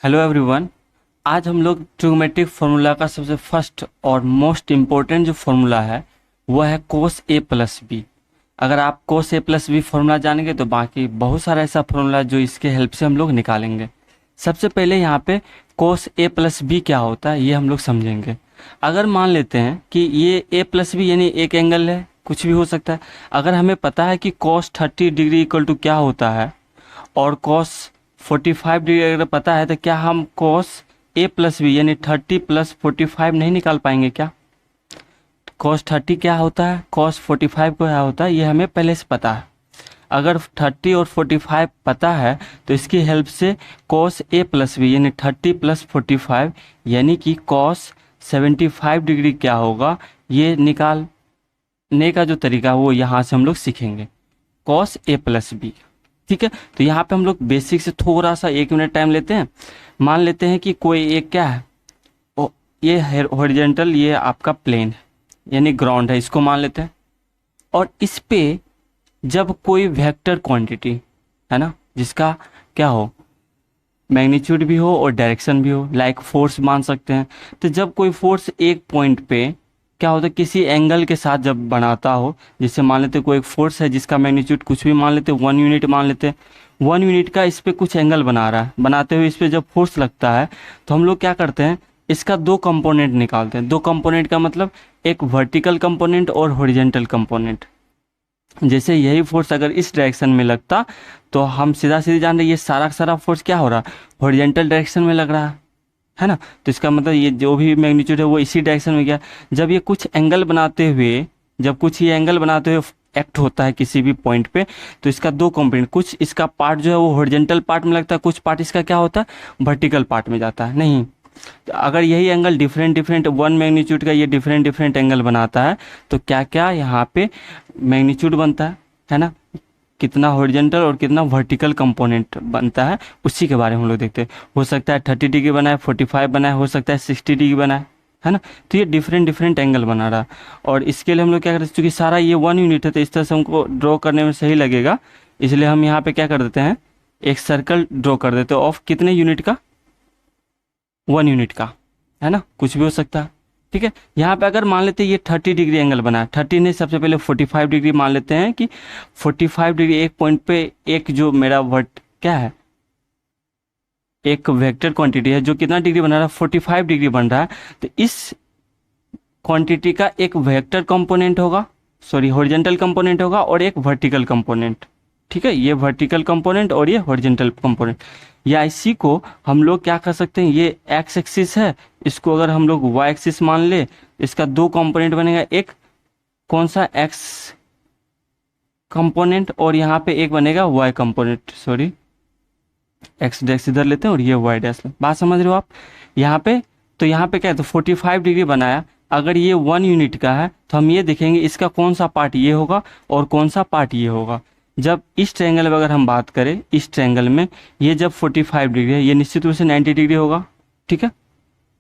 Hello everyone. आज हम लोग ट्रिग्नोमेट्रिक फार्मूला का सबसे फर्स्ट और मोस्ट इम्पोर्टेंट जो फार्मूला है वह है कोस ए प्लस बी। अगर आप cos A plus B formula जानेंगे तो बाकी बहुत सारा ऐसा फार्मूला जो इसके हेल्प से हम लोग निकालेंगे। सबसे पहले यहाँ पे कोस ए प्लस बी क्या होता है ये हम लोग समझेंगे। अगर मान लेते हैं कि ये ए प्लस बी यानी एक एंगल है, कुछ भी हो सकता है। अगर हमें पता है कि कॉस 30 डिग्री इक्वल टू क्या होता है और कॉस 45 डिग्री अगर पता है तो क्या हम कॉस ए प्लस बी यानी 30 प्लस 45 नहीं निकाल पाएंगे क्या? कॉस 30 क्या होता है, कॉस 45 क्या होता है, ये हमें पहले से पता है। अगर 30 और 45 पता है तो इसकी हेल्प से कॉस ए प्लस बी यानी 30 प्लस 45 यानी कि कॉस 75 डिग्री क्या होगा ये निकालने का जो तरीका है वो यहाँ से हम लोग सीखेंगे। कॉस ए प्लस बी, ठीक है। तो यहाँ पे हम लोग बेसिक से थोड़ा सा 1 मिनट टाइम लेते हैं। मान लेते हैं कि कोई एक क्या है, ये हॉरिजॉन्टल, ये आपका प्लेन है यानी ग्राउंड है, इसको मान लेते हैं। और इस पे जब कोई वेक्टर क्वांटिटी है ना, जिसका क्या हो, मैग्नीट्यूड भी हो और डायरेक्शन भी हो, लाइक फोर्स मान सकते हैं। तो जब कोई फोर्स एक पॉइंट पे क्या होता है किसी एंगल के साथ जब बनाता हो, जैसे मान लेते कोई एक फोर्स है जिसका मैग्नीट्यूड कुछ भी मान लेते 1 यूनिट मान लेते, 1 यूनिट का इस पे कुछ एंगल बना रहा है, बनाते हुए इस पे जब फोर्स लगता है तो हम लोग क्या करते हैं, इसका 2 कंपोनेंट निकालते हैं। 2 कंपोनेंट का मतलब एक वर्टिकल कंपोनेंट और हॉरिजॉन्टल कंपोनेंट। जैसे यही फोर्स अगर इस डायरेक्शन में लगता तो हम सीधा सीधे जान रहे ये सारा का सारा फोर्स क्या हो रहा, हॉरिजॉन्टल डायरेक्शन में लग रहा है ना। तो इसका मतलब ये जो भी मैग्नीट्यूड है वो इसी डायरेक्शन में गया। जब ये कुछ एंगल बनाते हुए, जब कुछ ये एंगल बनाते हुए एक्ट होता है किसी भी पॉइंट पे, तो इसका 2 कंपोनेंट, कुछ इसका पार्ट जो है वो हॉरिजॉन्टल पार्ट में लगता है, कुछ पार्ट इसका क्या होता है वर्टिकल पार्ट में जाता है। नहीं, तो अगर यही एंगल डिफरेंट 1 मैग्नीट्यूड का ये डिफरेंट एंगल बनाता है तो क्या क्या यहाँ पे मैग्नीट्यूड बनता है ना, कितना हॉरिजॉन्टल और कितना वर्टिकल कंपोनेंट बनता है उसी के बारे में हम लोग देखते हैं। हो सकता है 30 डिग्री बनाए, 45 बनाए, हो सकता है 60 डिग्री बनाए, है ना। तो ये डिफरेंट एंगल बना रहा है। और इसके लिए हम लोग क्या करते हैं, क्योंकि सारा ये 1 यूनिट है तो इस तरह से हमको ड्रॉ करने में सही लगेगा, इसलिए हम यहाँ पे क्या कर देते हैं, एक सर्कल ड्रॉ कर देते हैं ऑफ कितने यूनिट का, 1 यूनिट का, है ना, कुछ भी हो सकता है, ठीक है। यहाँ पे अगर मान लेते हैं ये 30 डिग्री एंगल बना है, 30 नहीं, सबसे पहले 45 डिग्री मान लेते हैं कि 45 डिग्री एक पॉइंट पे एक जो मेरा वर्ट क्या है, एक वेक्टर क्वांटिटी है जो कितना डिग्री बना रहा है, 45 डिग्री बन रहा है। तो इस क्वांटिटी का एक वेक्टर कंपोनेंट होगा, सॉरी हॉरिजॉन्टल कंपोनेंट होगा और एक वर्टिकल कंपोनेंट, ठीक है। ये वर्टिकल कंपोनेंट और ये हॉरिजॉन्टल कंपोनेंट, या इसी को हम लोग क्या कर सकते हैं, ये एक्स एक्सिस है, इसको अगर हम लोग वाई एक्सिस मान ले, इसका 2 कंपोनेंट बनेगा, एक कौन सा एक्स कंपोनेंट और यहाँ पे एक बनेगा Y component, sorry X dash इधर लेते हैं और ये वाई डैश, बात समझ रहे हो आप यहाँ पे। तो यहाँ पे क्या है, तो 45 डिग्री बनाया, अगर ये 1 यूनिट का है तो हम ये देखेंगे इसका कौन सा पार्ट ये होगा और कौन सा पार्ट ये होगा। जब इस ट्रायंगल में अगर हम बात करें, इस ट्रायंगल में ये जब 45 डिग्री है, ये निश्चित रूप से 90 डिग्री होगा, ठीक है,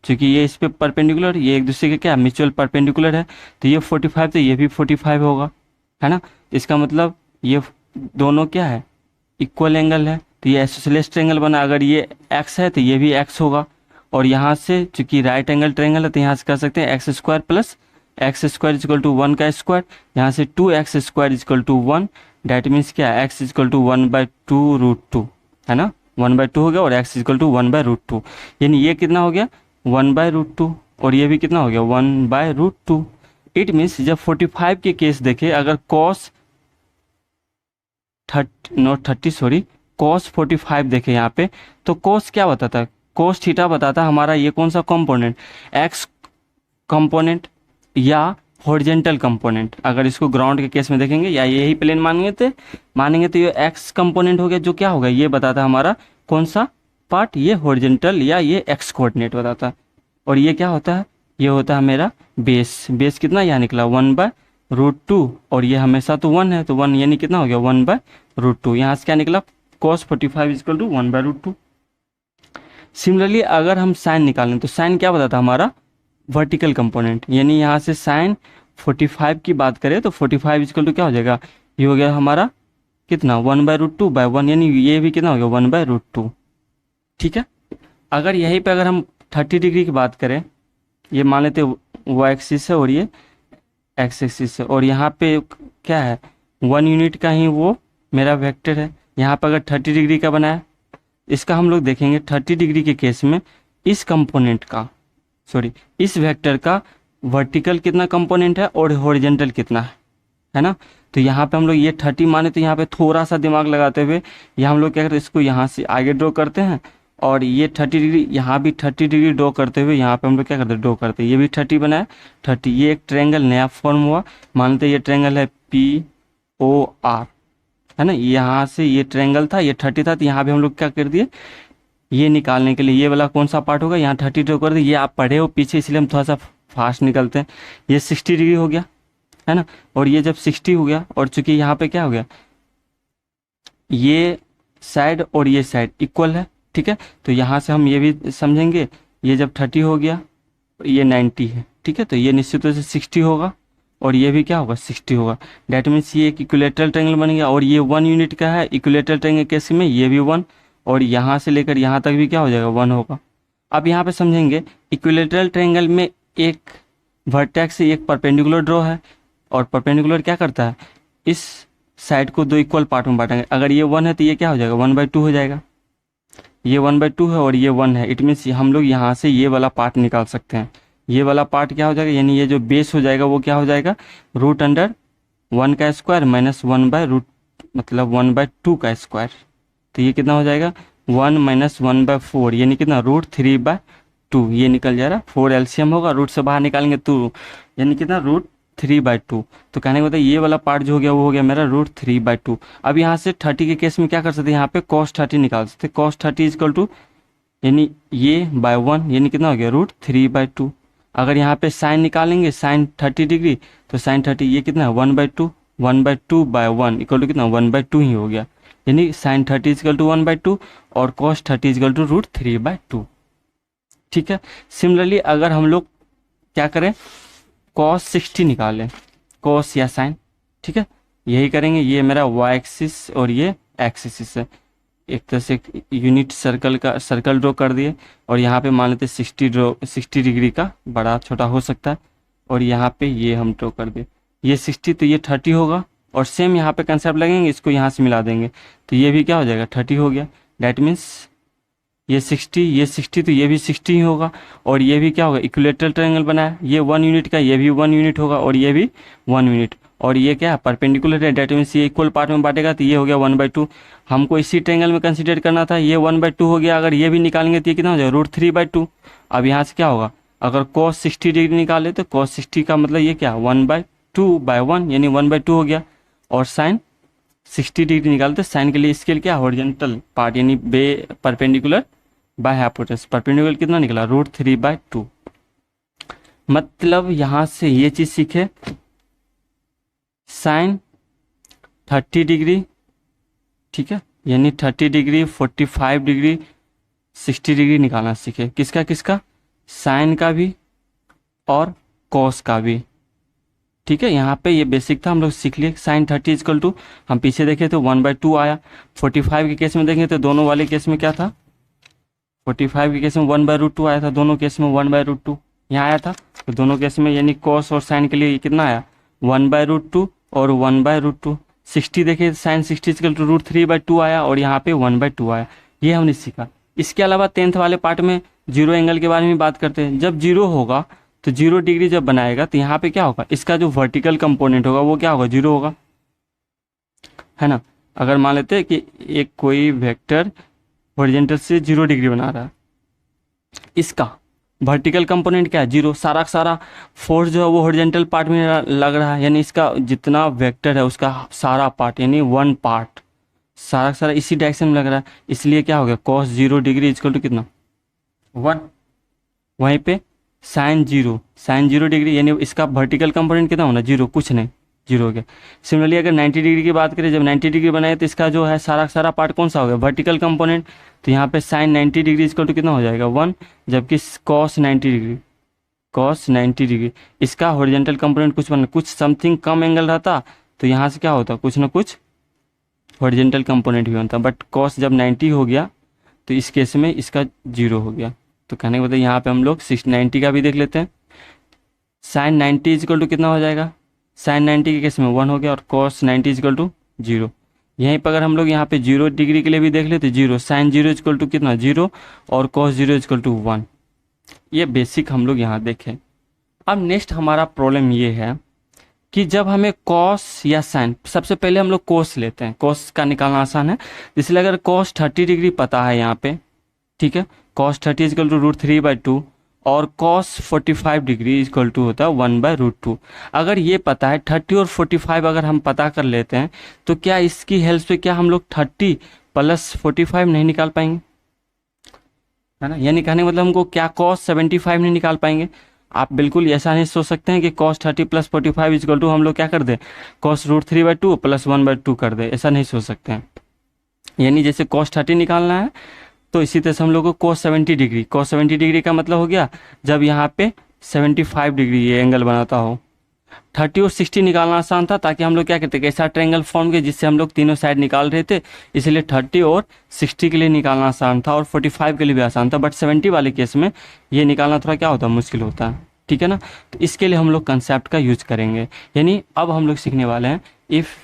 क्योंकि ये इस पे परपेंडिकुलर, ये एक दूसरे के क्या म्यूचुअल परपेंडिकुलर है। तो ये 45 तो ये भी 45 होगा, है ना। इसका मतलब ये दोनों क्या है, इक्वल एंगल है, तो ये आइसोसेलेस ट्रायंगल बना। अगर ये एक्स है तो ये भी एक्स होगा, और यहाँ से चूंकि राइट एंगल ट्रायंगल है तो यहाँ से कर सकते हैं X square plus X square is equal to 1 का स्क्वायर, यहाँ से 2x square is equal to 1, that means क्या है, x इजक्वल टू 1/2√2, है ना, 1/2 हो गया और x इजक्वल टू 1/√2, यानी ये कितना हो गया 1/√2 और ये भी कितना हो गया 1/√2। इट मीन्स जब 45 के केस देखे, अगर cos 45 देखे यहाँ पे, तो cos क्या बताता है, cos थीटा बताता है हमारा ये कौन सा कंपोनेंट, x कंपोनेंट या हॉरिजॉन्टल कंपोनेंट। अगर इसको ग्राउंड के केस में देखेंगे या यही प्लेन मानेंगे तो ये एक्स कंपोनेंट हो गया, जो क्या होगा ये बताता है हमारा कौन सा पार्ट, ये हॉरिजॉन्टल या ये एक्स कोऑर्डिनेट बताता है। और ये क्या होता है, ये होता है मेरा बेस कितना यहाँ निकला 1/√2, और ये हमेशा तो 1 है तो 1 यानी कितना हो गया 1/√2, यहाँ से क्या निकला cos 45 इजक्वल टू 1/√2। सिमिलरली अगर हम साइन निकालें तो साइन क्या बताता है हमारा वर्टिकल कंपोनेंट, यानी यहाँ से साइन 45 की बात करें तो 45 इजक्वल टू क्या हो जाएगा, ये हो गया हमारा कितना 1/√2/1, यानी ये भी कितना हो गया 1/√2, ठीक है। अगर यहीं पे अगर हम 30 डिग्री की बात करें, ये मान लेते वो एक्सिस है और ये एक्स एक्सिस है, और यहाँ पे क्या है 1 यूनिट का ही वो मेरा वेक्टर है। यहाँ पर अगर 30 डिग्री का बनाया, इसका हम लोग देखेंगे 30 डिग्री के केस में इस कंपोनेंट का, सॉरी इस वेक्टर का वर्टिकल कितना कंपोनेंट है और हॉरिजॉन्टल कितना है ना। तो यहाँ पे हम लोग ये 30 माने, तो यहाँ पे थोड़ा सा दिमाग लगाते हुए यहाँ हम लोग क्या करते हैं, इसको यहाँ से आगे ड्रॉ करते हैं, और ये 30 डिग्री यहाँ भी 30 डिग्री ड्रॉ करते हुए यहाँ पे हम लोग क्या करते हैं, ड्रॉ करते हैं। ये भी 30 बनाया, 30, ये एक ट्रायंगल नया फॉर्म हुआ। मानते ये ट्रायंगल है POR, है ना। यहाँ से ये ट्रायंगल था, ये 30 था, तो यहाँ भी हम लोग क्या कर दिए, ये निकालने के लिए ये वाला कौन सा पार्ट होगा, यहाँ 30 ड्रॉ कर दिए। ये आप पढ़े हो पीछे, इसलिए हम थोड़ा सा फास्ट निकलते हैं। ये 60 डिग्री हो गया, है ना। और ये जब 60 हो गया, और चूंकि यहाँ पे क्या हो गया, ये साइड और ये साइड इक्वल है, ठीक है। तो यहाँ से हम ये भी समझेंगे, ये जब 30 हो गया, ये 90 है, ठीक है। तो ये निश्चित रूप से 60 होगा, और ये भी क्या होगा, 60 होगा। डेट मीन्स ये एक इक्विलेटरल ट्रायंगल बन गया, और ये 1 यूनिट का है। इक्विलेटरल ट्रायंगल केस में ये भी 1, और यहाँ से लेकर यहाँ तक भी क्या हो जाएगा, 1 होगा। अब यहाँ पे समझेंगे, इक्विलेटरल ट्रायंगल में एक वर्टेक्स से एक परपेंडिकुलर ड्रॉ है, और परपेंडिकुलर क्या करता है, इस साइड को 2 इक्वल पार्ट में बांटेंगे। अगर ये 1 है तो ये क्या हो जाएगा, 1/2 हो जाएगा। ये 1/2 है और ये 1 है, इट मीन्स हम लोग यहाँ से ये वाला पार्ट निकाल सकते हैं। ये वाला पार्ट क्या हो जाएगा, यानी ये जो बेस हो जाएगा वो क्या हो जाएगा, √1 का स्क्वायर माइनस 1/√, मतलब 1/2 का स्क्वायर। तो ये कितना हो जाएगा, 1 माइनस 1/4, यानी कितना, √3/2। ये निकल जा रहा, 4 एलसीएम होगा, रूट से बाहर निकालेंगे तो यानी कितना, √3/2। तो कहने का मतलब ये वाला पार्ट जो हो गया वो हो गया मेरा √3/2। अब यहाँ से 30 के केस में क्या कर सकते हैं, यहाँ पे cos 30 निकाल सकते हैं। cos 30 इजकल टू, यानी ये बाय 1, यानी कितना हो गया, √3/2। अगर यहाँ पे साइन निकालेंगे, साइन 30 डिग्री, तो साइन 30 ये कितना है, 1/2, 1/2/1 इक्वल टू कितना, 1/2 ही हो गया। यानी साइन 30 इजकल टू 1/2 और cos 30 इजकल टू √3/2, ठीक है। सिमिलरली अगर हम लोग क्या करें, cos 60 निकालें, cos या साइन, ठीक है, यही करेंगे। ये मेरा y एक्सिस और ये x एक्सिस है, एक तरह से यूनिट सर्कल का सर्कल ड्रॉ कर दिए, और यहाँ पे मान लेते 60 डिग्री का बड़ा छोटा हो सकता है, और यहाँ पे ये हम ड्रॉ कर दिए, ये 60 तो ये 30 होगा, और सेम यहाँ पे कंसेप्ट लगेंगे, इसको यहाँ से मिला देंगे तो ये भी क्या हो जाएगा, 30 हो गया। डैट मीन्स ये 60 तो ये भी 60 ही होगा, और ये भी क्या होगा, इक्विलेटरल ट्रायंगल बनाया, ये 1 यूनिट का, ये भी 1 यूनिट होगा, और ये भी 1 यूनिट, और ये क्या परपेंडिकुलर है, डेट मीन्स ये इक्वल पार्ट में बांटेगा, तो ये हो गया 1/2। हमको इसी ट्रायंगल में कंसीडर करना था, ये 1/2 हो गया। अगर ये भी निकालेंगे तो ये कितना हो जाएगा, √3/2। अब यहाँ से क्या होगा, अगर cos 60 डिग्री निकाले तो cos 60 का मतलब ये क्या, 1/2/1, यानी 1/2 हो गया। और साइन 60 डिग्री निकालते, साइन के लिए स्केल क्या, हॉरिजॉन्टल पार्ट, यानी परपेंडिकुलर बाय हाइपोटेनस, परपेंडिकुलर कितना निकला, √3/2। मतलब यहाँ से ये चीज सीखे, साइन 30 डिग्री, ठीक है, यानी 30 डिग्री, 45 डिग्री, 60 डिग्री निकालना सीखे। किसका किसका, साइन का भी और कॉस का भी, ठीक है। यहाँ पे ये बेसिक था, हम लोग सीख लिए। साइन 30 इजकल टू, हम पीछे देखे तो 1/2 आया। 45 के केस में देखें तो दोनों वाले केस में क्या था, 45 के केस में 1/√2 आया था, दोनों केस में 1/√2 यहाँ आया था। तो दोनों केस में यानी कॉस और साइन के लिए ये कितना आया, 1/√2 और 1/√2। 60 देखे, साइन 60 इजकल टू √3/2 आया, और यहाँ पे 1/2 आया। ये हमने सीखा। इसके अलावा 10th वाले पार्ट में जीरो एंगल के बारे में बात करते हैं। जब जीरो होगा तो 0 डिग्री जब बनाएगा तो यहाँ पे क्या होगा, इसका जो वर्टिकल कंपोनेंट होगा वो क्या होगा, 0 होगा, है ना। अगर मान लेते हैं कि एक कोई वेक्टर हॉरिजॉन्टल से 0 डिग्री बना रहा है, इसका वर्टिकल कंपोनेंट क्या है, 0। सारा का सारा फोर्स जो है वो हॉरिजॉन्टल पार्ट में लग रहा है, यानी इसका जितना वेक्टर है उसका सारा पार्ट, यानी 1 पार्ट सारा का सारा इसी डायरेक्शन में लग रहा है। इसलिए क्या हो गया, cos 0 डिग्री इजकल टू कितना, 1। वहीं पे साइन 0 डिग्री, यानी इसका वर्टिकल कंपोनेंट कितना होना, 0, कुछ नहीं, 0 हो गया। सिमिलरली अगर 90 डिग्री की बात करें, जब 90 डिग्री बनाए तो इसका जो है सारा सारा पार्ट कौन सा हो गया, वर्टिकल कंपोनेंट। तो यहाँ पे साइन 90 डिग्री इजकल टू कितना हो जाएगा, 1, जबकि cos 90 डिग्री इसका हॉरिजॉन्टल कंपोनेंट कुछ बना, कुछ समथिंग कम एंगल रहता तो यहाँ से क्या होता, कुछ ना कुछ हॉरिजॉन्टल कंपोनेंट भी बनता। बट cos जब 90 हो गया तो इस केस में इसका 0 हो गया। तो कहने का मतलब यहाँ पे हम लोग 90 का भी देख लेते हैं। साइन 90 इजिकल टू कितना हो जाएगा, साइन 90 के केस में 1 हो गया और कॉस 90 इजिकल टू 0। यहीं पर अगर हम लोग यहाँ पे 0 डिग्री के लिए भी देख लेते 0, साइन 0 इजिकल टू कितना 0 और कॉस 0 इजिकल टू 1। ये बेसिक हम लोग यहाँ देखें। अब नेक्स्ट हमारा प्रॉब्लम ये है कि जब हमें कॉस या साइन, सबसे पहले हम लोग कॉस लेते हैं, कॉस का निकालना आसान है, इसलिए अगर कॉस 30 डिग्री पता है यहाँ पे, ठीक है, कॉस 30 इजिकल टू √3/2 और कॉस 45 डिग्री इजिकल टू होता है 1/√2। अगर ये पता है 30 और 45 अगर हम पता कर लेते हैं तो क्या इसकी हेल्प से क्या हम लोग 30 + 45 नहीं निकाल पाएंगे, है ना? यानी कहने का मतलब हमको क्या कॉस 75 नहीं निकाल पाएंगे। आप बिल्कुल ऐसा नहीं सोच सकते हैं कि कॉस 30 + 45 इजिकल टू हम लोग क्या कर दें, कॉस √3/2 + 1/2 कर दे, ऐसा नहीं सोच सकते हैं। यानी जैसे कॉस 30 निकालना है तो इसी तरह से हम लोग को कॉस 70 डिग्री, कॉस 70 डिग्री का मतलब हो गया जब यहाँ पे 75 डिग्री ये एंगल बनाता हो। 30 और 60 निकालना आसान था, ताकि हम लोग क्या करते, ऐसा ट्रायंगल फॉर्म के जिससे हम लोग तीनों साइड निकाल रहे थे, इसलिए 30 और 60 के लिए निकालना आसान था और 45 के लिए भी आसान था। बट 70 वाले केस में ये निकालना थोड़ा क्या होता है, मुश्किल होता है, ठीक है ना? तो इसके लिए हम लोग कंसेप्ट का यूज करेंगे। यानी अब हम लोग सीखने वाले हैं इफ़,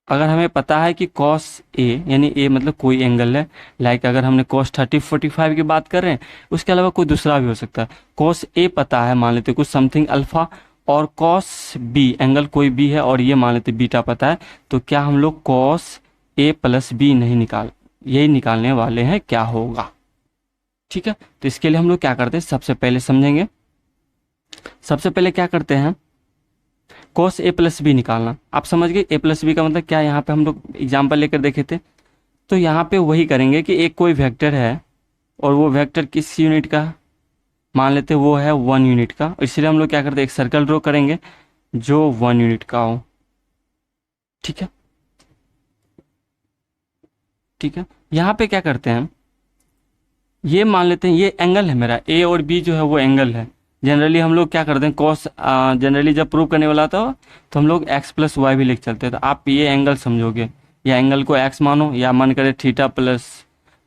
अगर हमें पता है कि कॉस ए, यानी ए मतलब कोई एंगल है, लाइक अगर हमने कॉस 30 45 की बात कर रहे हैं, उसके अलावा कोई दूसरा भी हो सकता है। कॉस ए पता है, मान लेते कुछ समथिंग अल्फा, और कॉस बी एंगल कोई बी है और ये मान लेते बीटा पता है, तो क्या हम लोग कॉस ए + बी नहीं यही निकालने वाले हैं, क्या होगा, ठीक है? तो इसके लिए हम लोग क्या करते हैं, सबसे पहले समझेंगे। सबसे पहले क्या करते हैं, कॉस ए + बी निकालना। आप समझ गए ए + बी का मतलब क्या, यहाँ पे हम लोग एग्जाम्पल लेकर देखे थे। तो यहाँ पे वही करेंगे कि एक कोई वेक्टर है और वो वेक्टर किस यूनिट का, मान लेते वो है 1 यूनिट का, इसलिए हम लोग क्या करते हैं, एक सर्कल ड्रॉ करेंगे जो 1 यूनिट का हो, ठीक है? ठीक है, यहाँ पे क्या करते हैं, ये मान लेते हैं ये एंगल है मेरा, ए और बी जो है वो एंगल है। जनरली हम लोग क्या करते हैं, कॉस जनरली जब प्रूव करने वाला था तो हम लोग x + y भी लिख चलते हैं। तो आप ये एंगल समझोगे, या एंगल को x मानो, या मन करे थीटा +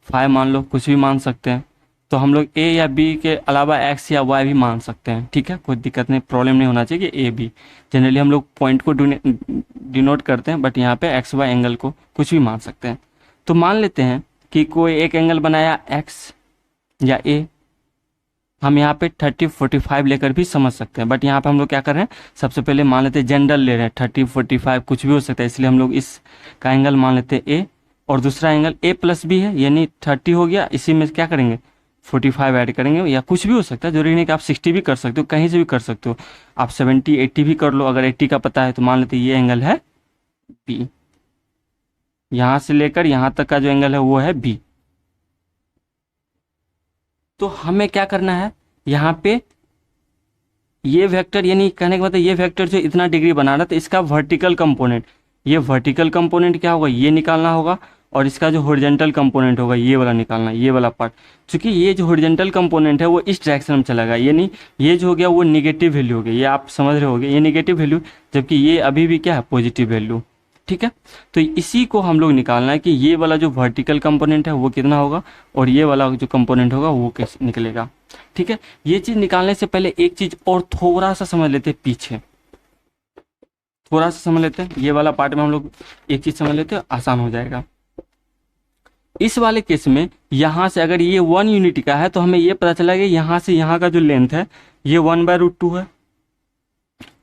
फाई मान लो, कुछ भी मान सकते हैं। तो हम लोग a या b के अलावा x या y भी मान सकते हैं, ठीक है? कोई दिक्कत नहीं, प्रॉब्लम नहीं होना चाहिए कि a b। जनरली हम लोग पॉइंट को डिनोट करते हैं, बट यहाँ पे x y एंगल को कुछ भी मान सकते हैं। तो मान लेते हैं कि कोई एक एंगल बनाया x या a, हम यहाँ पे 30 45 लेकर भी समझ सकते हैं, बट यहाँ पे हम लोग क्या कर रहे हैं, सबसे पहले मान लेते हैं जनरल ले रहे हैं, 30 45 कुछ भी हो सकता है, इसलिए हम लोग इस का एंगल मान लेते हैं ए, और दूसरा एंगल a + b है, यानी 30 हो गया, इसी में क्या करेंगे 45 ऐड करेंगे, या कुछ भी हो सकता है, जरूरी नहीं कि आप 60 भी कर सकते हो, कहीं से भी कर सकते हो, आप 70 80 भी कर लो। अगर 80 का पता है तो मान लेते ये एंगल है b, यहाँ से लेकर यहाँ तक का जो एंगल है वो है b। तो हमें क्या करना है, यहाँ पे ये वेक्टर, यानी कहने का मतलब ये वेक्टर जो इतना डिग्री बना रहा था, इसका वर्टिकल कंपोनेंट, ये वर्टिकल कंपोनेंट क्या होगा, ये निकालना होगा, और इसका जो हॉरिजॉन्टल कंपोनेंट होगा ये वाला निकालना, ये वाला पार्ट। क्योंकि ये जो हॉरिजॉन्टल कंपोनेंट है वो इस डायरेक्शन में चला गया, यानी ये जो हो गया वो निगेटिव वैल्यू हो गया, ये आप समझ रहे होगे, ये निगेटिव वैल्यू, जबकि ये अभी भी क्या है, पॉजिटिव वैल्यू, ठीक है? तो इसी को हम लोग निकालना है कि ये वाला जो वर्टिकल कंपोनेंट है वो कितना होगा और ये वाला जो कंपोनेंट होगा वो कैसे निकलेगा, ठीक है? ये चीज निकालने से पहले एक चीज और थोड़ा सा समझ लेते हैं, पीछे थोड़ा सा समझ लेते हैं, ये वाला पार्ट में हम लोग एक चीज समझ लेते हैं, आसान हो जाएगा। इस वाले केस में यहां से अगर ये 1 यूनिट का है तो हमें ये पता चला कि यहां से यहां का जो लेंथ है ये 1/√2 है,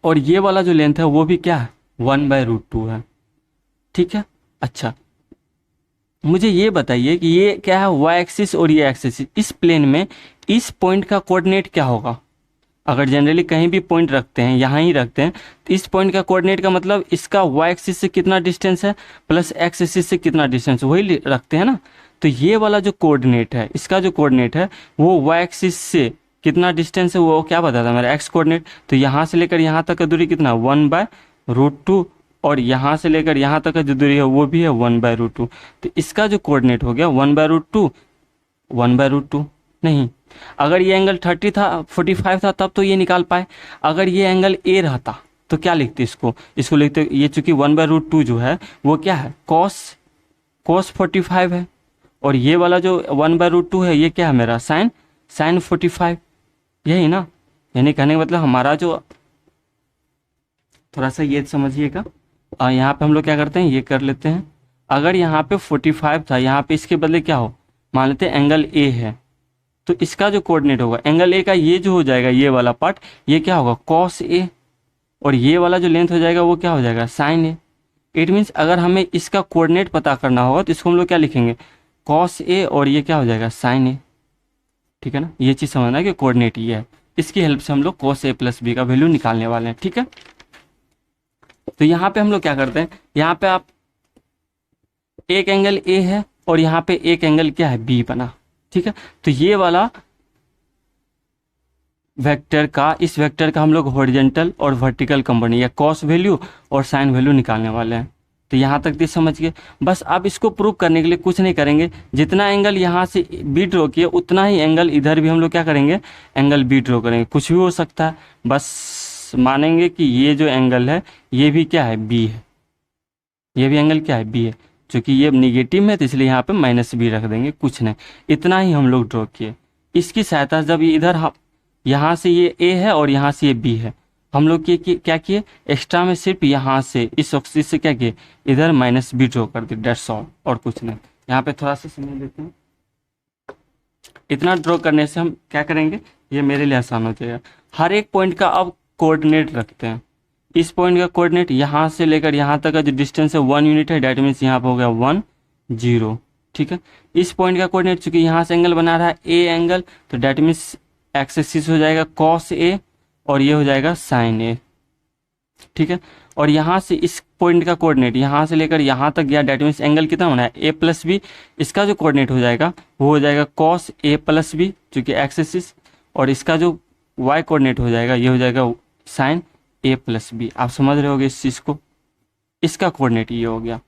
और ये वाला जो लेंथ है वो भी क्या है, 1/√2 है, ठीक है? अच्छा, मुझे ये बताइए कि ये क्या है, y एक्सिस और ये एक्सिस, इस प्लेन में इस पॉइंट का कोऑर्डिनेट क्या होगा? अगर जनरली कहीं भी पॉइंट रखते हैं, यहाँ ही रखते हैं, तो इस पॉइंट का कोऑर्डिनेट का मतलब इसका y एक्सिस से कितना डिस्टेंस है प्लस x एक्सिस से कितना डिस्टेंस, वही रखते हैं ना। तो ये वाला जो कोऑर्डिनेट है, इसका जो कोऑर्डिनेट है वो y एक्सिस से कितना डिस्टेंस है वो क्या बताता है, मेरा x कोऑर्डिनेट। तो यहाँ से लेकर यहाँ तक का दूरी कितना, 1/√2, और यहाँ से लेकर यहाँ तक का जो दूरी है वो भी है 1/√2। तो इसका जो कोऑर्डिनेट हो गया 1/√2, 1/√2 नहीं। अगर ये एंगल 30 था 45 था तब तो ये निकाल पाए, अगर ये एंगल ए रहता तो क्या लिखते, इसको लिखते, ये चूंकि 1/√2 जो है वो क्या है, cos 45 है, और ये वाला जो 1/√2 है ये क्या है मेरा साइन 45, यही ना। यानी कहने का मतलब हमारा जो, थोड़ा सा ये समझिएगा, यहाँ पे हम लोग क्या करते हैं, ये कर लेते हैं। अगर यहाँ पे 45 था, यहाँ पे इसके बदले क्या हो, मान लेते हैं एंगल ए है, तो इसका जो कोऑर्डिनेट होगा एंगल ए का, ये जो हो जाएगा ये वाला पार्ट, ये क्या होगा कॉस ए, और ये वाला जो लेंथ हो जाएगा वो क्या हो जाएगा साइन ए। इट मीन्स अगर हमें इसका कोऑर्डिनेट पता करना होगा तो इसको हम लोग क्या लिखेंगे, कॉस ए, और ये क्या हो जाएगा साइन ए। ठीक है ना, ये चीज़ समझना कि कोऑर्डिनेट ये है, इसकी हेल्प से हम लोग कॉस ए प्लस बी का वैल्यू निकालने वाले हैं। ठीक है, तो यहाँ पे हम लोग क्या करते हैं, यहाँ पे आप एक एंगल ए है और यहाँ पे एक एंगल क्या है बी बना। ठीक है, तो ये वाला वेक्टर का, इस वेक्टर का हम लोग हॉरिजॉन्टल और वर्टिकल कंपोनेंट या कॉस वैल्यू और साइन वैल्यू निकालने वाले हैं। तो यहाँ तक भी समझ गए। बस अब इसको प्रूव करने के लिए कुछ नहीं करेंगे, जितना एंगल यहाँ से बी ड्रॉ किए उतना ही एंगल इधर भी हम लोग क्या करेंगे, एंगल बी ड्रॉ करेंगे। कुछ भी हो सकता है, बस मानेंगे कि ये जो एंगल है ये भी क्या है बी है, ये भी एंगल क्या है बी है। चूँकि ये निगेटिव में तो इसलिए यहाँ पे माइनस बी रख देंगे, कुछ नहीं, इतना ही हम लोग ड्रॉ किए। इसकी सहायता से जब ये इधर यहाँ से ये ए है और यहाँ से ये बी है, हम लोग क्या किए, एक्स्ट्रा में सिर्फ यहाँ से इस एक्सिस से क्या किए, इधर माइनस बी ड्रॉ कर दिए, डेट्स ऑल, और कुछ नहीं। यहाँ पे थोड़ा सा समझ लेते हैं, इतना ड्रॉ करने से हम क्या करेंगे, ये मेरे लिए आसान हो जाएगा। हर एक पॉइंट का अब कोऑर्डिनेट रखते हैं। इस पॉइंट का कोऑर्डिनेट यहाँ से लेकर यहाँ तक का जो डिस्टेंस है 1 यूनिट है, डेट मीन्स यहाँ पे हो गया 1 0। ठीक है, इस पॉइंट का कोऑर्डिनेट चूंकि यहाँ से एंगल बना रहा है ए एंगल, तो डेट मीन्स एक्स एक्सिस हो जाएगा कॉस ए और ये हो जाएगा साइन ए। ठीक है, और यहाँ से इस पॉइंट का कोऑर्डिनेट यहाँ से लेकर यहाँ तक गया, डेट मीन्स एंगल कितना होना है ए प्लस बी, इसका जो कोऑर्डिनेट हो जाएगा वो हो जाएगा कॉस ए प्लस बी चूँकि एक्स एक्सिस, और इसका जो वाई कोऑर्डिनेट हो जाएगा ये हो जाएगा साइन ए प्लस बी। आप समझ रहे होगे इस चीज़ को, इसका कोऑर्डिनेट ये हो गया,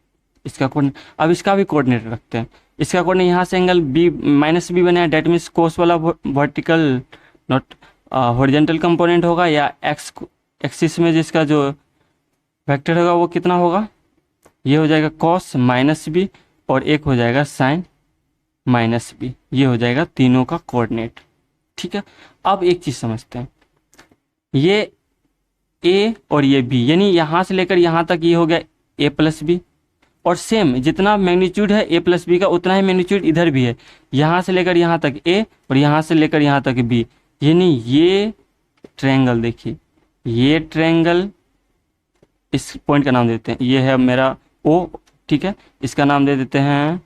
इसका कोऑर्डिनेट। अब इसका भी कोऑर्डिनेट रखते हैं। इसका कोऑर्डिनेट यहाँ से एंगल बी माइनस बी बनाया, डेट मीन्स कोस वाला वर्टिकल नॉट हॉरिजॉन्टल कंपोनेंट होगा, या एक्स एक्सिस में जिसका जो वेक्टर होगा वो कितना होगा, ये हो जाएगा कॉस माइनस बी और एक हो जाएगा साइन माइनस बी, ये हो जाएगा तीनों का कोऑर्डिनेट। ठीक है, अब एक चीज़ समझते हैं, ये ए और ये बी, यानी यहाँ से लेकर यहाँ तक ये हो गया ए प्लस बी, और सेम जितना मैग्नीट्यूड है ए प्लस बी का उतना ही मैग्नीट्यूड इधर भी है, यहाँ से लेकर यहाँ तक ए और यहाँ से लेकर यहाँ तक बी। यानी ये ट्रायंगल देखिए, ये ट्रायंगल, इस पॉइंट का नाम देते हैं, ये है मेरा ओ। ठीक है, इसका नाम दे देते हैं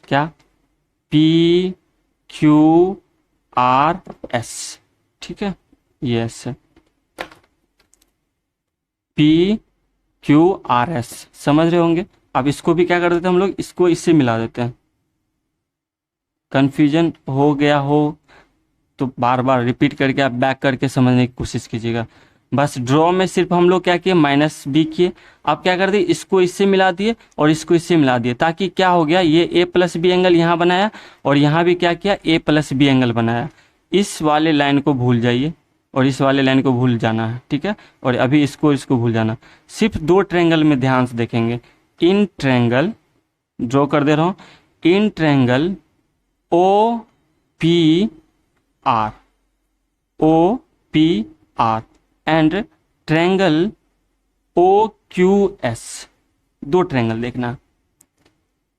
क्या, पी क्यू आर एस। ठीक है, ये एस है, पी क्यू आर एस, समझ रहे होंगे। अब इसको भी क्या कर देते हैं हम लोग, इसको इससे मिला देते हैं। कन्फ्यूजन हो गया हो तो बार बार रिपीट करके आप बैक करके समझने की कोशिश कीजिएगा। बस ड्रॉ में सिर्फ हम लोग क्या किए, माइनस बी किए। आप क्या कर दिए, इसको इससे मिला दिए और इसको इससे मिला दिए, ताकि क्या हो गया, ये ए प्लस बी एंगल यहाँ बनाया और यहाँ भी क्या किया, ए प्लस बी एंगल बनाया। इस वाले लाइन को भूल जाइए और इस वाले लाइन को भूल जाना है। ठीक है, और अभी इसको भूल जाना। सिर्फ दो ट्रायंगल में ध्यान से देखेंगे। इन ट्रायंगल ड्रॉ कर दे रहा हूँ, in triangle O P R, O P R and triangle O Q S, दो ट्रायंगल देखना,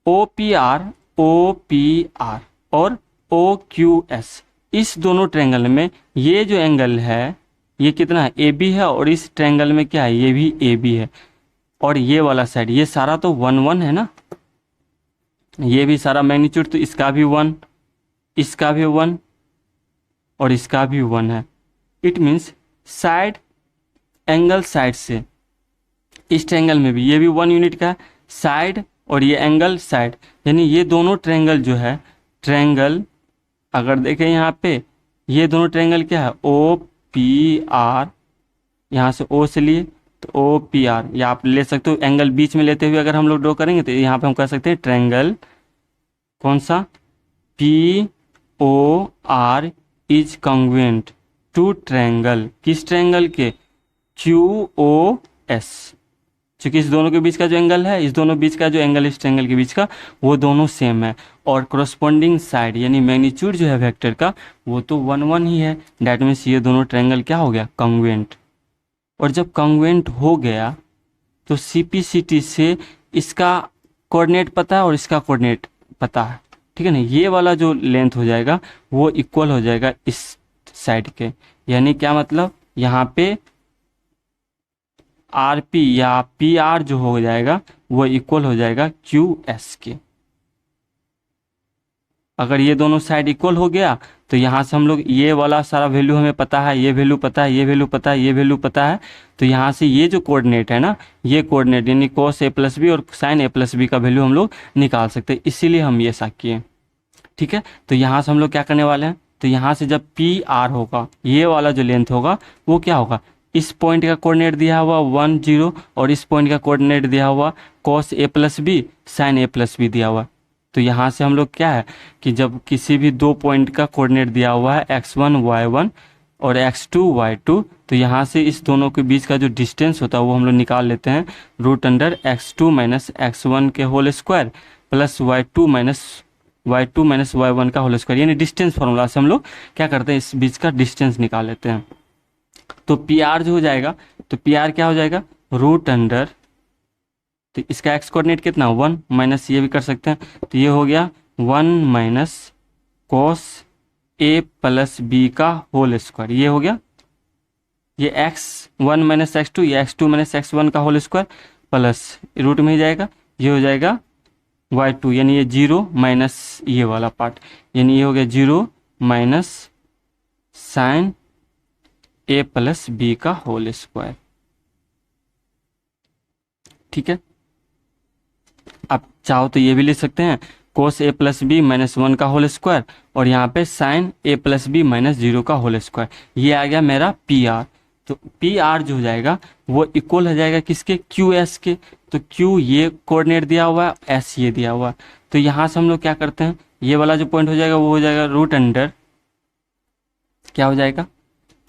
ओ पी आर और ओ क्यू एस। इस दोनों ट्रायंगल में ये जो एंगल है ये कितना है, ए बी है, और इस ट्रायंगल में क्या है, ये भी ए बी है। और ये वाला साइड ये सारा तो 1 1 है ना, ये भी सारा मैग्नीट्यूड, तो इसका भी 1, इसका भी 1 और इसका भी 1 है। It means side angle side से इस ट्रायंगल में भी ये भी 1 यूनिट का साइड, और ये एंगल साइड, यानी ये दोनों ट्रायंगल जो है, ट्रायंगल अगर देखें यहाँ पे, ये दोनों ट्रायंगल क्या है, ओ पी आर, यहाँ से ओ से लिए तो ओ पी आर, या आप ले सकते हो एंगल बीच में लेते हुए अगर हम लोग ड्रॉ करेंगे तो यहाँ पे हम कह सकते हैं ट्रायंगल कौन सा, P O R is congruent to triangle, किस ट्रायंगल के, क्यू ओ एस। क्योंकि इस दोनों के बीच का जो एंगल है, इस दोनों बीच का जो एंगल, इस ट्रायंगल के बीच का, वो दोनों सेम है। और कोरस्पॉन्डिंग साइड यानी मैग्नीट्यूड जो है वेक्टर का, वो तो 1 1 ही है। डैट मीन्स ये दोनों ट्रायंगल क्या हो गया, कॉन्ग्रुएंट। और जब कॉन्ग्रुएंट हो गया तो CP/CT से इसका कोऑर्डिनेट पता है और इसका कोऑर्डिनेट पता है, ठीक है ना। ये वाला जो लेंथ हो जाएगा वो इक्वल हो जाएगा इस साइड के। यानी क्या मतलब, यहाँ पे RP या PR जो हो जाएगा वो इक्वल हो जाएगा QS के। अगर ये दोनों साइड इक्वल हो गया तो यहाँ से हम लोग ये वाला सारा वैल्यू हमें पता है, ये वैल्यू पता है, ये वैल्यू पता है, ये वैल्यू पता है। तो यहाँ से ये जो कोऑर्डिनेट है ना, ये कोऑर्डिनेट यानी cos A+B और sin A+B का वैल्यू हम लोग निकाल सकते हैं, इसीलिए हम ये सा किए, ठीक है। तो यहाँ से हम लोग क्या करने वाले हैं, तो यहाँ से जब PR होगा, ये वाला जो लेंथ होगा वो क्या होगा, इस पॉइंट का कोऑर्डिनेट दिया हुआ 1 0 और इस पॉइंट का कोऑर्डिनेट दिया हुआ cos A+B sin A+B दिया हुआ। तो यहाँ से हम लोग क्या है कि जब किसी भी दो पॉइंट का कोऑर्डिनेट दिया हुआ है x1 y1 और x2 y2, तो यहाँ से इस दोनों के बीच का जो डिस्टेंस होता है वो हम लोग निकाल लेते हैं √x2 - x1 के whole square plus y2 - y1 का होल स्क्वायर, यानी डिस्टेंस फार्मूला से हम लोग क्या करते हैं, इस बीच का डिस्टेंस निकाल लेते हैं। तो PR जो हो जाएगा, तो PR क्या हो जाएगा, √, तो इसका x कोऑर्डिनेट कितना 1 माइनस, ये भी कर सकते हैं, तो ये हो गया 1 - cos A+B का होल स्क्वायर, ये हो गया, ये x1 - x2, ये x2 - x1 का होल स्क्वायर प्लस रूट में ही जाएगा, ये हो जाएगा y2, यानी ये 0 माइनस ये वाला पार्ट, यानी ये हो गया 0 माइनस sin A+B का होल स्क्वायर, ठीक है। आप चाहो तो ये भी लिख सकते हैं cos A+B - 1 का होल स्क्वायर और यहाँ पे sin A+B - 0 का होल स्क्वायर, ये आ गया मेरा PR। तो PR जो हो जाएगा वो इक्वल हो जाएगा किसके, QS के। तो Q ये कोऑर्डिनेट दिया हुआ है, S ये दिया हुआ है। तो यहाँ से हम लोग क्या करते हैं, ये वाला जो पॉइंट हो जाएगा वो हो जाएगा √, क्या हो जाएगा,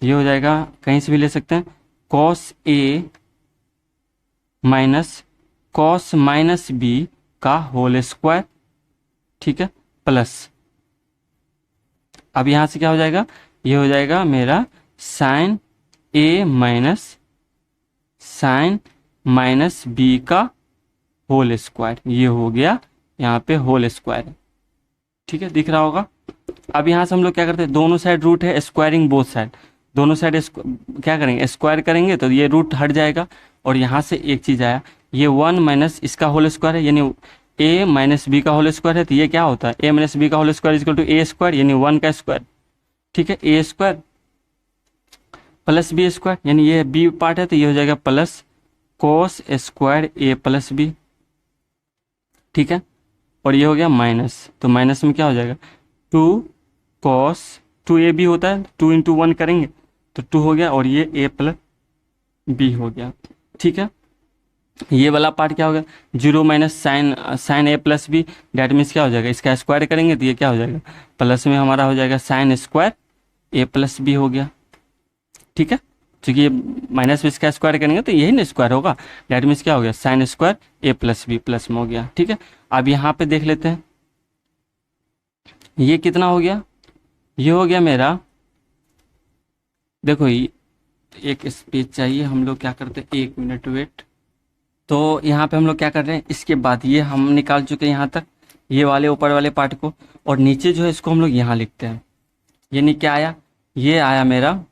ये हो जाएगा, कहीं से भी ले सकते हैं, cos A minus cos -B का होल स्क्वायर, ठीक है, प्लस अब यहाँ से क्या हो जाएगा, ये हो जाएगा मेरा sin A sin -B का होल स्क्वायर, ये हो गया यहाँ पे होल स्क्वायर, ठीक है, दिख रहा होगा। अब यहाँ से हम लोग क्या करते हैं, दोनों साइड रूट है, स्क्वायरिंग बोथ साइड, दोनों साइड क्या करेंगे, स्क्वायर करेंगे तो ये रूट हट जाएगा। और यहाँ से एक चीज़ आया, ये 1 माइनस इसका होल स्क्वायर है, यानी A - B का होल स्क्वायर है, तो ये क्या होता है, A - B का whole square equal to A square, यानी 1 का स्क्वायर, ठीक है, A square plus B square, यानी ये B पार्ट है तो ये हो जाएगा प्लस cos स्क्वायर A+B, ठीक है। और ये हो गया माइनस, तो माइनस में क्या हो जाएगा, 2 cos 2AB होता है, 2 × 1 करेंगे तो 2 हो गया और ये A+B हो गया, ठीक है। ये वाला पार्ट क्या हो गया, 0 minus sin A+B, that means क्या हो जाएगा, इसका स्क्वायर करेंगे तो ये क्या हो जाएगा, प्लस में हमारा हो जाएगा sin स्क्वायर A+B हो गया, ठीक है। क्योंकि ये माइनस में इसका स्क्वायर करेंगे तो यही ना स्क्वायर होगा, डैट मीन्स क्या हो गया, sin स्क्वायर A+B प्लस में हो गया, ठीक है। अब यहाँ पे देख लेते हैं, ये कितना हो गया, ये हो गया मेरा, देखो एक स्पेस चाहिए, हम लोग क्या करते हैं, 1 मिनट वेट। तो यहाँ पे हम लोग क्या कर रहे हैं, इसके बाद ये हम निकाल चुके हैं यहाँ तक, ये वाले ऊपर वाले पार्ट को, और नीचे जो है इसको हम लोग यहाँ लिखते हैं, यानी क्या आया, ये आया मेरा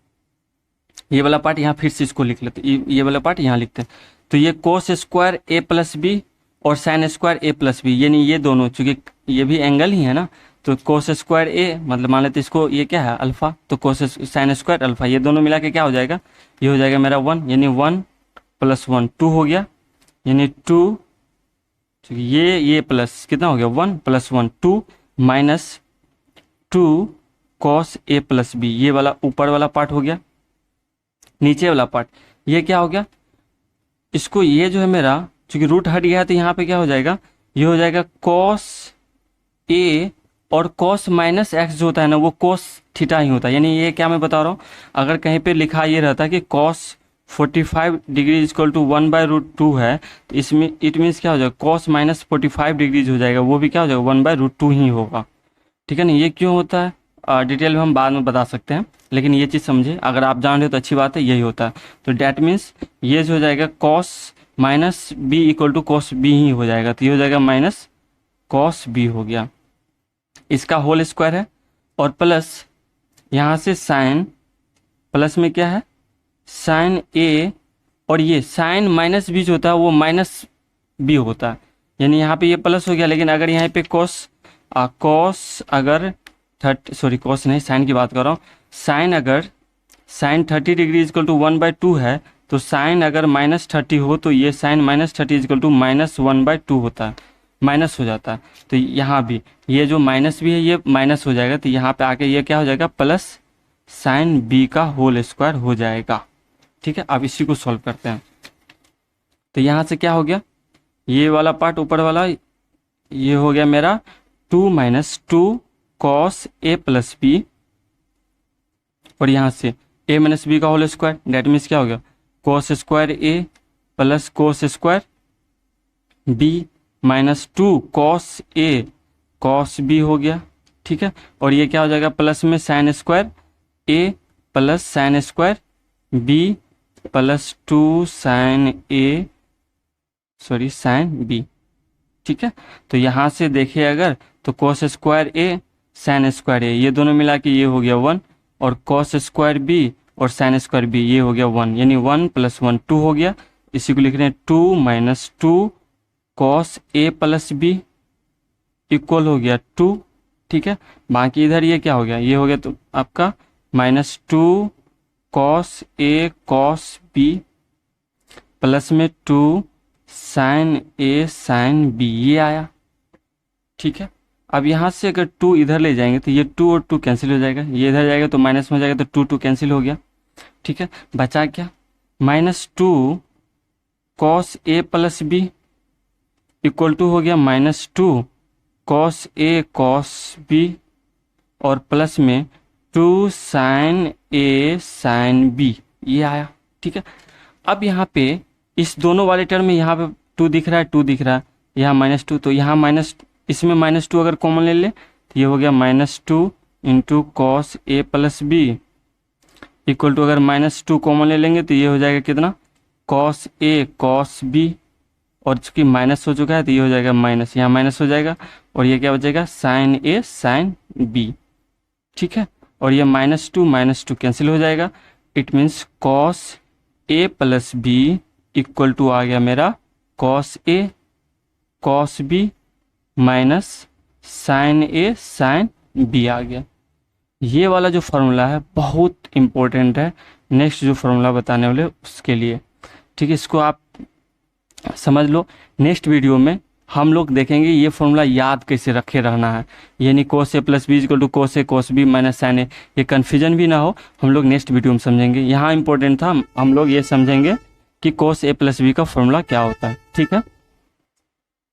ये वाला पार्ट, यहाँ फिर से इसको लिख लेते हैं, ये वाला पार्ट यहाँ लिखते हैं। तो ये cos स्क्वायर A+B और sin स्क्वायर A+B, यानी ये दोनों, चूंकि ये भी एंगल ही है ना, तो cos स्क्वायर A मतलब मान लेते इसको, ये क्या है अल्फा, तो cos sin स्क्वायर अल्फा, ये दोनों मिला के क्या हो जाएगा, ये हो जाएगा मेरा 1, यानी 1 + 1 2 हो गया, यानी 2, ये प्लस कितना हो गया, 1 + 1 2 माइनस 2 cos A+B, ये वाला ऊपर वाला पार्ट हो गया, नीचे वाला पार्ट ये क्या हो गया, इसको ये जो है मेरा, चूंकि रूट हट गया है तो यहाँ पे क्या हो जाएगा, ये हो जाएगा cos A और cos -x जो होता है ना वो cos थीटा ही होता है, यानी ये क्या मैं बता रहा हूँ, अगर कहीं पे लिखा ये रहता है कि cos 45 डिग्री इक्वल टू 1/√2 है, तो इसमें इट मीन्स क्या हो जाएगा, कॉस माइनस 45 डिग्रीज हो जाएगा, वो भी क्या हो जाएगा 1/√2 ही होगा। ठीक है ना। ये क्यों होता है डिटेल में हम बाद में बता सकते हैं, लेकिन ये चीज़ समझे, अगर आप जान रहे हो तो अच्छी बात है, यही होता है। तो डैट मीन्स ये जो हो जाएगा cos minus B equal to cos B ही हो जाएगा, तो ये हो जाएगा माइनस कॉस बी हो गया, इसका होल स्क्वायर है, और प्लस यहाँ से साइन, प्लस में क्या है साइन ए, और ये साइन माइनस बी जो होता है वो माइनस बी होता है, यानी यहाँ पे ये प्लस हो गया, लेकिन अगर यहाँ पे कॉस अगर कॉस नहीं साइन की बात कर रहा हूँ, साइन अगर साइन 30 डिग्री इक्वल टू 1/2 है, तो साइन अगर -30 हो तो ये साइन -30 इक्वल टू -1/2 होता है, माइनस हो जाता है। तो यहाँ भी ये जो माइनस भी है ये माइनस हो जाएगा, तो यहाँ पे आके ये क्या हो जाएगा प्लस साइन बी का होल स्क्वायर हो जाएगा। ठीक है, अब इसी को सॉल्व करते हैं। तो यहाँ से क्या हो गया, ये वाला पार्ट ऊपर वाला ये हो गया मेरा 2 - 2 कॉस ए प्लस बी, और यहाँ से a - b का होल स्क्वायर, डेट मीन्स क्या हो गया cos square A plus cos square B -2 cos A cos B हो गया। ठीक है, और ये क्या हो जाएगा प्लस में sine square A plus sine square B plus 2 sine A sine B. ठीक है, तो यहाँ से देखिए अगर तो cos square A sine square A ये दोनों मिला के ये हो गया 1, और कॉस स्क्वायर बी और साइन स्क्वायर बी ये हो गया 1, यानी 1 + 1 2 हो गया। इसी को लिख रहे हैं 2 - 2 cos A plus B equal हो गया 2। ठीक है, बाकी इधर ये क्या हो गया, ये हो गया तो आपका -2 cos A cos B plus में 2 साइन ए साइन बी, ये आया। ठीक है, अब यहाँ से अगर 2 इधर ले जाएंगे तो ये 2 और 2 कैंसिल हो जाएगा, ये इधर जाएगा तो माइनस में हो जाएगा, तो 2 कैंसिल हो गया। ठीक है, बचा क्या -2 cos A plus B equal to हो गया -2 कॉस ए कॉस बी, और प्लस में 2 साइन ए साइन बी, ये आया। ठीक है, अब यहाँ पे इस दोनों वाले टर्म में यहाँ पे 2 दिख रहा है, 2 दिख रहा है, यहाँ -2, तो यहाँ इसमें -2 अगर कॉमन ले ले तो ये हो गया -2 into cos A plus B equal to, अगर -2 कॉमन ले लेंगे तो ये हो जाएगा कितना कॉस ए कॉस बी, और चूंकि माइनस हो चुका है तो ये हो जाएगा माइनस, यहाँ माइनस हो जाएगा, और ये क्या बचेगा साइन ए साइन बी। ठीक है, और ये -2 कैंसिल हो जाएगा, it means cos A plus B equal to आ गया मेरा cos A cos B minus sine A sine B आ गया। ये वाला जो फार्मूला है बहुत इम्पोर्टेंट है नेक्स्ट जो फार्मूला बताने वाले उसके लिए। ठीक है, इसको आप समझ लो। नेक्स्ट वीडियो में हम लोग देखेंगे ये फार्मूला याद कैसे रखे रहना है, यानी cos A plus B equal to cos A cos B minus sine A, ये कन्फ्यूजन भी ना हो, हम लोग नेक्स्ट वीडियो में समझेंगे। यहाँ इंपॉर्टेंट था हम लोग ये समझेंगे कि कोस ए प्लस बी का फार्मूला क्या होता है। ठीक है।